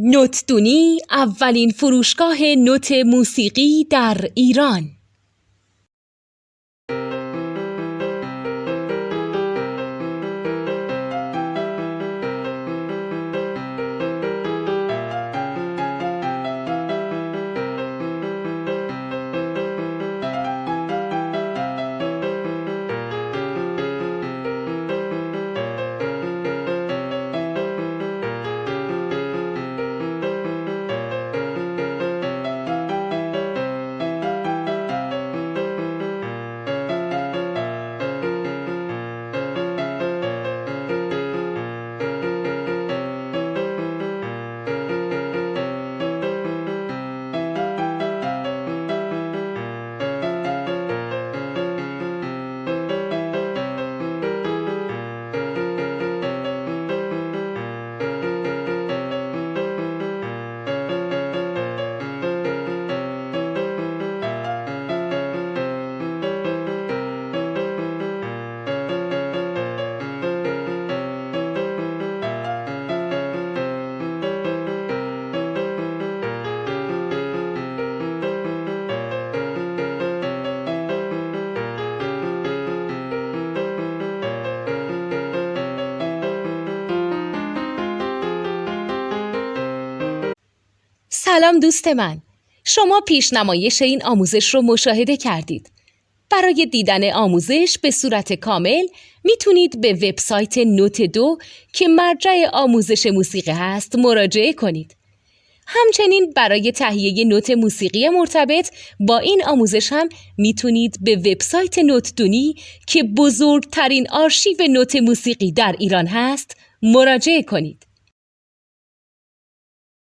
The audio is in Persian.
نوتدونی اولین فروشگاه نوت موسیقی در ایران. سلام دوست من، شما پیشنمایش این آموزش رو مشاهده کردید. برای دیدن آموزش به صورت کامل میتونید به وبسایت نوت2 که مرجع آموزش موسیقی هست مراجعه کنید. همچنین برای تهیه نوت موسیقی مرتبط با این آموزش هم میتونید به وبسایت نوتدونی که بزرگترین آرشیو نوت موسیقی در ایران هست مراجعه کنید.